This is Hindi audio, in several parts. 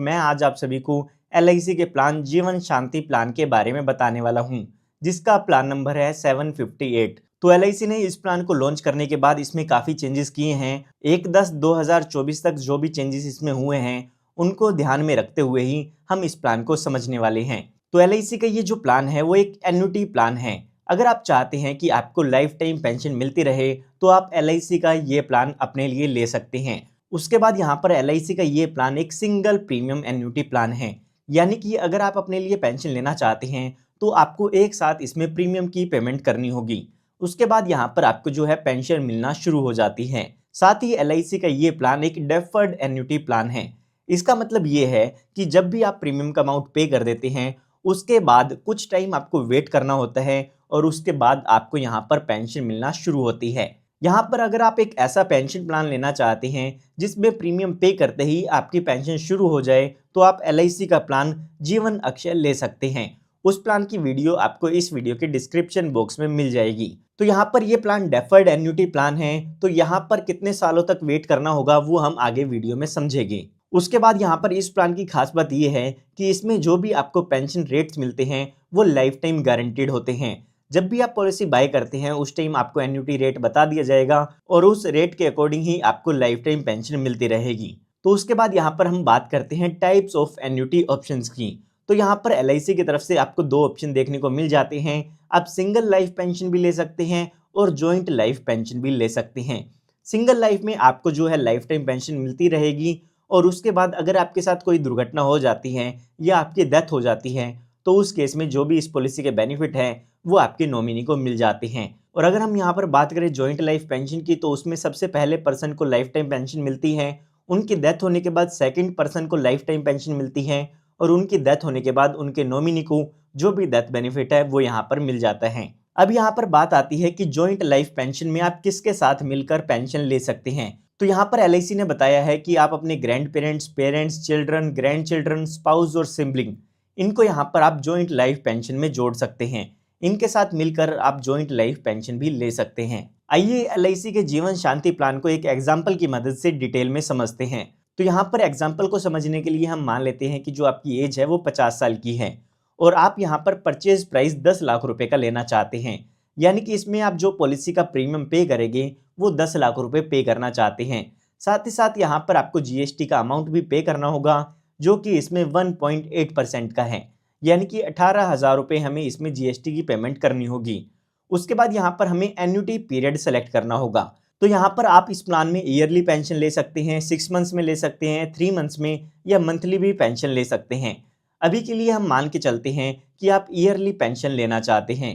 मैं आज आप सभी को LIC के प्लान जीवन शांति प्लान के बारे में बताने वाला हूं, जिसका प्लान नंबर है 758। तो LIC ने इस प्लान को लॉन्च करने के बाद इसमें काफ़ी चेंजेस किए हैं। 1/10/2024 तक जो भी चेंजेस इसमें हुए हैं उनको ध्यान में रखते हुए ही हम इस प्लान को समझने वाले हैं। तो LIC का ये जो प्लान है वो एक एन्युटी प्लान है। अगर आप चाहते हैं कि आपको लाइफ टाइम पेंशन मिलती रहे तो आप LIC का ये प्लान अपने लिए ले सकते हैं। उसके बाद यहाँ पर LIC का ये प्लान एक सिंगल प्रीमियम एन्युटी प्लान है, यानी कि अगर आप अपने लिए पेंशन लेना चाहते हैं तो आपको एक साथ इसमें प्रीमियम की पेमेंट करनी होगी। उसके बाद यहाँ पर आपको जो है पेंशन मिलना शुरू हो जाती है। साथ ही LIC का ये प्लान एक डेफर्ड एन्युटी प्लान है। इसका मतलब ये है कि जब भी आप प्रीमियम का अमाउंट पे कर देते हैं उसके बाद कुछ टाइम आपको वेट करना होता है और उसके बाद आपको यहाँ पर पेंशन मिलना शुरू होती है। यहाँ पर अगर आप एक ऐसा पेंशन प्लान लेना चाहते हैं जिसमें प्रीमियम पे करते ही आपकी पेंशन शुरू हो जाए तो आप LIC का प्लान जीवन अक्षय ले सकते हैं। उस प्लान की वीडियो आपको इस वीडियो के डिस्क्रिप्शन बॉक्स में मिल जाएगी। तो यहाँ पर ये प्लान डेफर्ड एन्युटी प्लान है, तो यहाँ पर कितने सालों तक वेट करना होगा वो हम आगे वीडियो में समझेंगे। उसके बाद यहाँ पर इस प्लान की खास बात ये है कि इसमें जो भी आपको पेंशन रेट्स मिलते हैं वो लाइफ टाइम गारंटीड होते हैं। जब भी आप पॉलिसी बाय करते हैं उस टाइम आपको एन्युटी रेट बता दिया जाएगा और उस रेट के अकॉर्डिंग ही आपको लाइफ टाइम पेंशन मिलती रहेगी। तो उसके बाद यहाँ पर हम बात करते हैं टाइप्स ऑफ एन्युटी ऑप्शंस की। तो यहाँ पर LIC की तरफ से आपको दो ऑप्शन देखने को मिल जाते हैं। आप सिंगल लाइफ पेंशन भी ले सकते हैं और जॉइंट लाइफ पेंशन भी ले सकते हैं। सिंगल लाइफ में आपको जो है लाइफ टाइम पेंशन मिलती रहेगी और उसके बाद अगर आपके साथ कोई दुर्घटना हो जाती है या आपकी डेथ हो जाती है तो उस केस में जो भी इस पॉलिसी के बेनिफिट है वो आपके नॉमिनी को मिल जाते हैं। और अगर हम यहाँ पर बात करें जॉइंट लाइफ पेंशन की तो उसमें सबसे पहले पर्सन को लाइफ टाइम पेंशन मिलती है, उनकी डेथ होने के बाद सेकंड पर्सन को लाइफ टाइम पेंशन मिलती है और उनकी डेथ होने के बाद उनके नॉमिनी को जो भी डेथ बेनिफिट है वो यहाँ पर मिल जाता है। अब यहाँ पर बात आती है कि जॉइंट लाइफ पेंशन में आप किसके साथ मिलकर पेंशन ले सकते हैं। तो यहाँ पर LIC ने बताया है कि आप अपने grand parents, parents, children, grand children, spouse और सिबलिंग इनको यहाँ पर आप जॉइंट लाइफ पेंशन में जोड़ सकते हैं। इनके साथ मिलकर आप जॉइंट लाइफ पेंशन भी ले सकते हैं। आइए LIC के जीवन शांति प्लान को एक एग्जाम्पल की मदद से डिटेल में समझते हैं। तो यहाँ पर एग्जाम्पल को समझने के लिए हम मान लेते हैं कि जो आपकी एज है वो 50 साल की है और आप यहाँ पर परचेज प्राइस 10 लाख रुपए का लेना चाहते हैं, यानी कि इसमें आप जो पॉलिसी का प्रीमियम पे करेंगे वो 10 लाख रुपए पे करना चाहते हैं। साथ ही साथ यहाँ पर आपको GST का अमाउंट भी पे करना होगा जो कि इसमें 1.8% का है, यानी कि 18,000 रुपये हमें इसमें GST की पेमेंट करनी होगी। उसके बाद यहाँ पर हमें एन्युटी पीरियड सेलेक्ट करना होगा। तो यहाँ पर आप इस प्लान में ईयरली पेंशन ले सकते हैं, 6 मंथ्स में ले सकते हैं, 3 मंथ्स में या मंथली भी पेंशन ले सकते हैं। अभी के लिए हम मान के चलते हैं कि आप ईयरली पेंशन लेना चाहते हैं।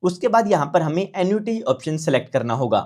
उसके बाद यहाँ पर हमें एन्युटी ऑप्शन सेलेक्ट करना होगा।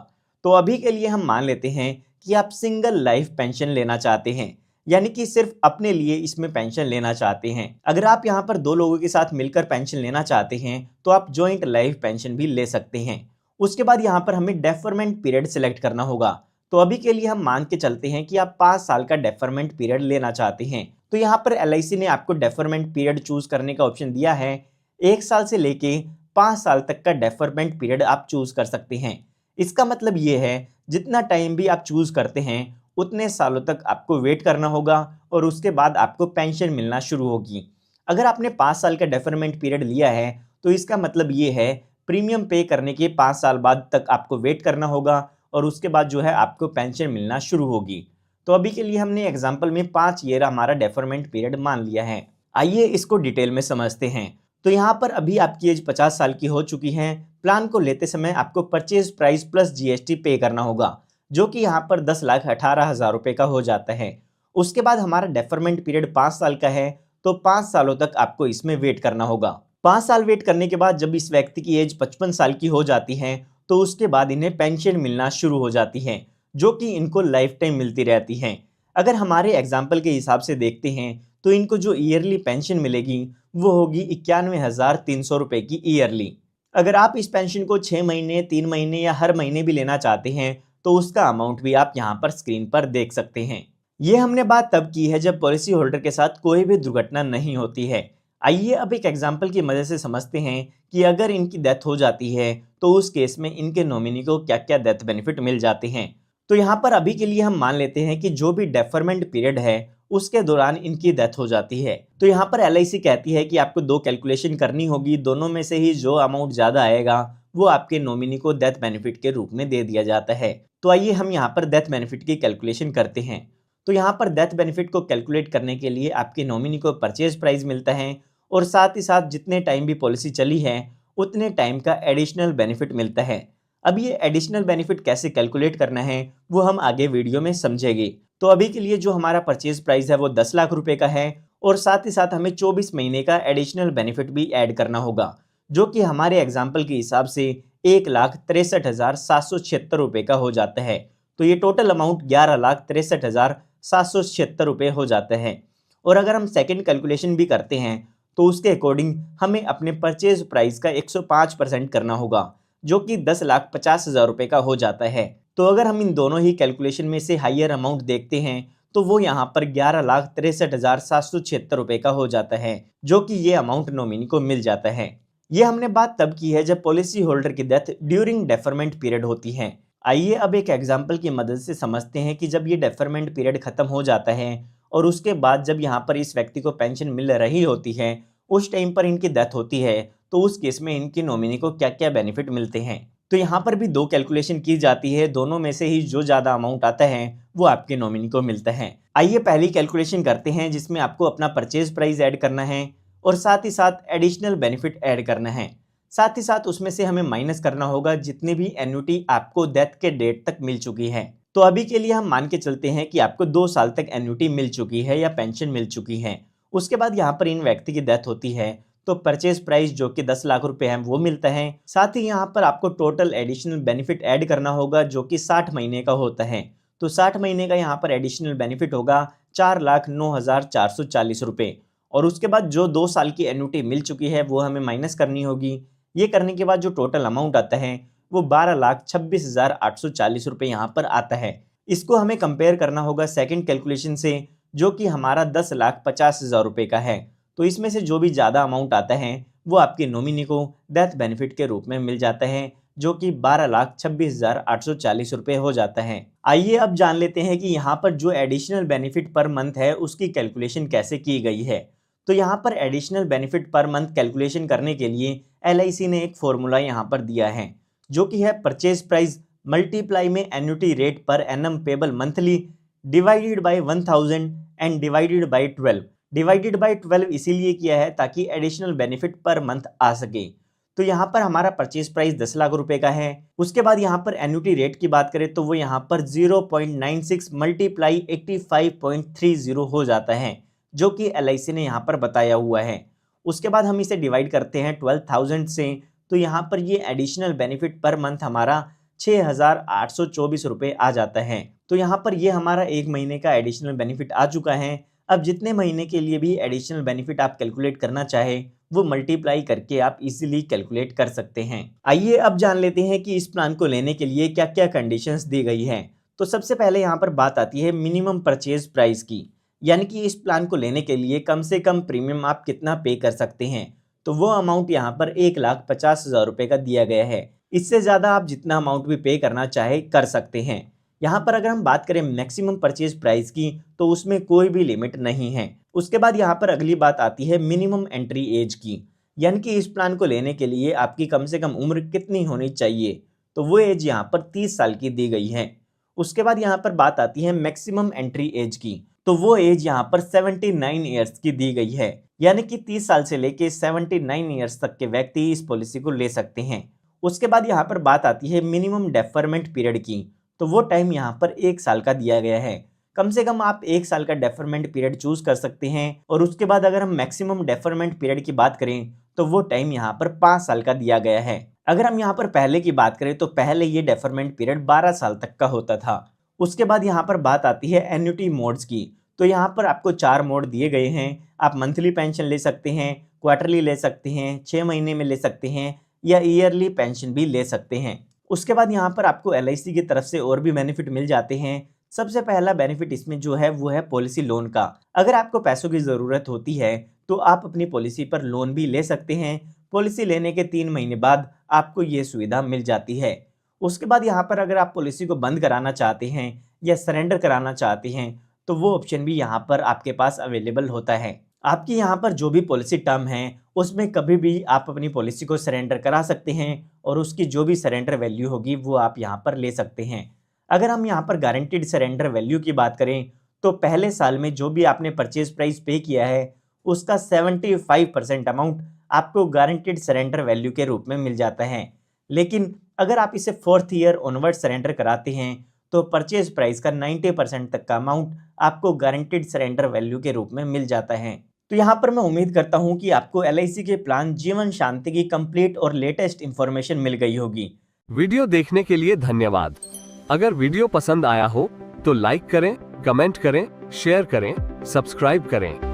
तो अभी के लिए हम मान लेते हैं कि आप सिंगल लाइफ पेंशन लेना चाहते हैं, यानी कि सिर्फ अपने लिए इसमें पेंशन लेना चाहते हैं। अगर आप यहाँ पर दो लोगों के साथ मिलकर पेंशन लेना चाहते हैं तो आप जॉइंट लाइफ पेंशन भी ले सकते हैं। उसके बाद यहाँ पर हमें डेफरमेंट पीरियड सेलेक्ट करना होगा। तो अभी के लिए हम मान के चलते हैं कि आप 5 साल का डेफरमेंट पीरियड लेना चाहते हैं। तो यहाँ पर LIC ने आपको डेफरमेंट पीरियड चूज करने का ऑप्शन दिया है। 1 साल से लेके 5 साल तक का डेफरमेंट पीरियड आप चूज कर सकते हैं। इसका मतलब ये है जितना टाइम भी आप चूज करते हैं उतने सालों तक आपको वेट करना होगा और उसके बाद आपको पेंशन मिलना शुरू होगी। अगर आपने 5 साल का डेफरमेंट पीरियड लिया है तो इसका मतलब ये है प्रीमियम पे करने के 5 साल बाद तक आपको वेट करना होगा और उसके बाद जो है आपको पेंशन मिलना शुरू होगी। तो अभी के लिए हमने एग्जाम्पल में 5 ईयर हमारा डेफरमेंट पीरियड मान लिया है। आइए इसको डिटेल में समझते हैं। तो यहाँ पर अभी आपकी एज 50 साल की हो चुकी है। प्लान को लेते समय आपको परचेज प्राइस प्लस GST पे करना होगा जो कि यहाँ पर 10,18,000 रुपये का हो जाता है। उसके बाद हमारा डेफरमेंट पीरियड 5 साल का है तो 5 सालों तक आपको इसमें वेट करना होगा। 5 साल वेट करने के बाद जब इस व्यक्ति की एज 55 साल की हो जाती है तो उसके बाद इन्हें पेंशन मिलना शुरू हो जाती है जो कि इनको लाइफ टाइम मिलती रहती है। अगर हमारे एग्जाम्पल के हिसाब से देखते हैं तो इनको जो ईयरली पेंशन मिलेगी वो होगी 91,300 रुपये की ईयरली। अगर आप इस पेंशन को 6 महीने, 3 महीने या हर महीने भी लेना चाहते हैं तो उसका अमाउंट भी आप यहाँ पर स्क्रीन पर देख सकते हैं। ये हमने बात तब की है जब पॉलिसी होल्डर के साथ कोई भी दुर्घटना नहीं होती है। आइए अब एक एग्जाम्पल की मदद से समझते हैं कि अगर इनकी डेथ हो जाती है तो उस केस में इनके नॉमिनी को क्या क्या डेथ बेनिफिट मिल जाते हैं। तो यहाँ पर अभी के लिए हम मान लेते हैं कि जो भी डेफरमेंट पीरियड है उसके दौरान इनकी डेथ हो जाती है। तो यहाँ पर LIC कहती है कि आपको 2 कैलकुलेशन करनी होगी, दोनों में से ही जो अमाउंट ज़्यादा आएगा वो आपके नॉमिनी को डेथ बेनिफिट के रूप में दे दिया जाता है। तो आइए हम यहाँ पर डेथ बेनिफिट की कैलकुलेशन करते हैं। तो यहाँ पर डेथ बेनिफिट को कैलकुलेट करने के लिए आपके नॉमिनी को परचेज प्राइस मिलता है और साथ ही साथ जितने टाइम भी पॉलिसी चली है उतने टाइम का एडिशनल बेनिफिट मिलता है। अब ये एडिशनल बेनिफिट कैसे कैलकुलेट करना है वो हम आगे वीडियो में समझेंगे। तो अभी के लिए जो हमारा परचेज प्राइस है वो 10 लाख रुपए का है और साथ ही साथ हमें 24 महीने का एडिशनल बेनिफिट भी ऐड करना होगा, जो कि हमारे एग्जाम्पल के हिसाब से 1,63,776 रुपये का हो जाता है। तो ये टोटल अमाउंट 11,63,776 रुपये हो जाता है। और अगर हम सेकंड कैलकुलेशन भी करते हैं तो उसके अकॉर्डिंग हमें अपने परचेज प्राइस का 105% करना होगा, जो कि 10,50,000 रुपये का हो जाता है। तो अगर हम इन दोनों ही कैलकुलेशन में से हाइयर अमाउंट देखते हैं तो वो यहाँ पर 11,63,776 रुपये का हो जाता है, जो कि ये अमाउंट नॉमिनी को मिल जाता है। ये हमने बात तब की है जब पॉलिसी होल्डर की डेथ ड्यूरिंग डेफरमेंट पीरियड होती है। आइए अब एक एग्जाम्पल की मदद से समझते हैं कि जब ये डेफरमेंट पीरियड खत्म हो जाता है और उसके बाद जब यहाँ पर इस व्यक्ति को पेंशन मिल रही होती है, उस टाइम पर इनकी डेथ होती है, तो उस केस में इनकी नॉमिनी को क्या क्या बेनिफिट मिलते हैं। तो यहाँ पर भी 2 कैलकुलेशन की जाती है, दोनों में से ही जो ज़्यादा अमाउंट आता है वो आपके नॉमिनी को मिलता है। आइए पहली कैलकुलेशन करते हैं जिसमें आपको अपना परचेज प्राइस ऐड करना है और साथ ही साथ एडिशनल बेनिफिट ऐड करना है। साथ ही साथ उसमें से हमें माइनस करना होगा जितनी भी एन्युटी आपको डेथ के डेट तक मिल चुकी है। तो अभी के लिए हम मान के चलते हैं कि आपको 2 साल तक एन्युटी मिल चुकी है या पेंशन मिल चुकी है। उसके बाद यहाँ पर इन व्यक्ति की डेथ होती है तो परचेज प्राइस जो कि 10 लाख रुपए है वो मिलता है। साथ ही यहाँ पर आपको टोटल एडिशनल बेनिफिट ऐड करना होगा जो कि 60 महीने का होता है। तो 60 महीने का यहाँ पर एडिशनल बेनिफिट होगा 4,09,440 रुपये। और उसके बाद जो 2 साल की एन्युटी मिल चुकी है वो हमें माइनस करनी होगी। ये करने के बाद जो टोटल अमाउंट आता है वो 12,26,840 रुपये यहाँ पर आता है। इसको हमें कंपेयर करना होगा सेकंड कैलकुलेशन से, जो कि हमारा 10,50,000 रुपये का है। तो इसमें से जो भी ज़्यादा अमाउंट आता है वो आपके नॉमिनी को डेथ बेनिफिट के रूप में मिल जाता है, जो कि 12,26,840 रुपये हो जाता है। आइए अब जान लेते हैं कि यहाँ पर जो एडिशनल बेनिफिट पर मंथ है उसकी कैलकुलेशन कैसे की गई है। तो यहाँ पर additional benefit per month calculation करने के लिए LIC ने एक फॉर्मूला यहाँ पर दिया है, जो कि है परचेज प्राइस मल्टीप्लाई में annuity rate per annum payable monthly divided by 1000 and divided by 12। Divided by 12 इसीलिए किया है ताकि एडिशनल बेनिफिट पर मंथ आ सके। तो यहाँ पर हमारा परचेज प्राइस 10 लाख रुपए का है। उसके बाद यहाँ पर एन्युटी रेट की बात करें तो वो यहाँ पर 0.96 मल्टीप्लाई 85.30 हो जाता है, जो कि LIC ने यहाँ पर बताया हुआ है। उसके बाद हम इसे डिवाइड करते हैं 12,000 से, तो यहाँ पर ये एडिशनल बेनिफिट पर मंथ हमारा 6,824 रुपये आ जाता है। तो यहाँ पर ये हमारा 1 महीने का एडिशनल बेनिफिट आ चुका है। अब जितने महीने के लिए भी एडिशनल बेनिफिट आप कैलकुलेट करना चाहे वो मल्टीप्लाई करके आप इजीली कैलकुलेट कर सकते हैं। आइए अब जान लेते हैं कि इस प्लान को लेने के लिए क्या क्या कंडीशंस दी गई हैं। तो सबसे पहले यहाँ पर बात आती है मिनिमम परचेज प्राइस की, यानी कि इस प्लान को लेने के लिए कम से कम प्रीमियम आप कितना पे कर सकते हैं। तो वो अमाउंट यहाँ पर 1,50,000 रुपये का दिया गया है। इससे ज़्यादा आप जितना अमाउंट भी पे करना चाहे कर सकते हैं। यहाँ पर अगर हम बात करें मैक्सिमम परचेज प्राइस की तो उसमें कोई भी लिमिट नहीं है। उसके बाद यहाँ पर अगली बात आती है मिनिमम एंट्री एज की, यानी कि इस प्लान को लेने के लिए आपकी कम से कम उम्र कितनी होनी चाहिए। तो वो एज यहाँ पर 30 साल की दी गई है। उसके बाद यहाँ पर बात आती है मैक्सिमम एंट्री एज की, तो वो एज यहाँ पर 79 ईयर्स की दी गई है, यानी कि 30 साल से लेके 79 ईयर्स तक के व्यक्ति इस पॉलिसी को ले सकते हैं। उसके बाद यहाँ पर बात आती है मिनिमम डेफरमेंट पीरियड की, तो वो टाइम यहाँ पर 1 साल का दिया गया है। कम से कम आप 1 साल का डेफरमेंट पीरियड चूज कर सकते हैं। और उसके बाद अगर हम मैक्सिमम डेफरमेंट पीरियड की बात करें तो वो टाइम यहाँ पर 5 साल का दिया गया है। अगर हम यहाँ पर पहले की बात करें तो पहले ये डेफरमेंट पीरियड 12 साल तक का होता था। उसके बाद यहाँ पर बात आती है एन्युटी मोड्स की, तो यहाँ पर आपको 4 मोड दिए गए हैं। आप मंथली पेंशन ले सकते हैं, क्वार्टरली ले सकते हैं, 6 महीने में ले सकते हैं या ईयरली पेंशन भी ले सकते हैं। उसके बाद यहाँ पर आपको LIC की तरफ से और भी बेनिफिट मिल जाते हैं। सबसे पहला बेनिफिट इसमें जो है वो है पॉलिसी लोन का। अगर आपको पैसों की ज़रूरत होती है तो आप अपनी पॉलिसी पर लोन भी ले सकते हैं। पॉलिसी लेने के 3 महीने बाद आपको ये सुविधा मिल जाती है। उसके बाद यहाँ पर अगर आप पॉलिसी को बंद कराना चाहते हैं या सरेंडर कराना चाहते हैं तो वो ऑप्शन भी यहाँ पर आपके पास अवेलेबल होता है। आपकी यहाँ पर जो भी पॉलिसी टर्म है उसमें कभी भी आप अपनी पॉलिसी को सरेंडर करा सकते हैं और उसकी जो भी सरेंडर वैल्यू होगी वो आप यहाँ पर ले सकते हैं। अगर हम यहाँ पर गारंटीड सरेंडर वैल्यू की बात करें तो पहले साल में जो भी आपने परचेज प्राइस पे किया है उसका 75% अमाउंट आपको गारंटीड सरेंडर वैल्यू के रूप में मिल जाता है। लेकिन अगर आप इसे 4th ईयर ऑनवर्ड सरेंडर कराते हैं तो परचेज प्राइस का 90% तक का अमाउंट आपको गारंटीड सरेंडर वैल्यू के रूप में मिल जाता है। तो यहाँ पर मैं उम्मीद करता हूँ कि आपको LIC के प्लान जीवन शांति की कंप्लीट और लेटेस्ट इंफॉर्मेशन मिल गई होगी। वीडियो देखने के लिए धन्यवाद। अगर वीडियो पसंद आया हो तो लाइक करें, कमेंट करें, शेयर करें, सब्सक्राइब करें।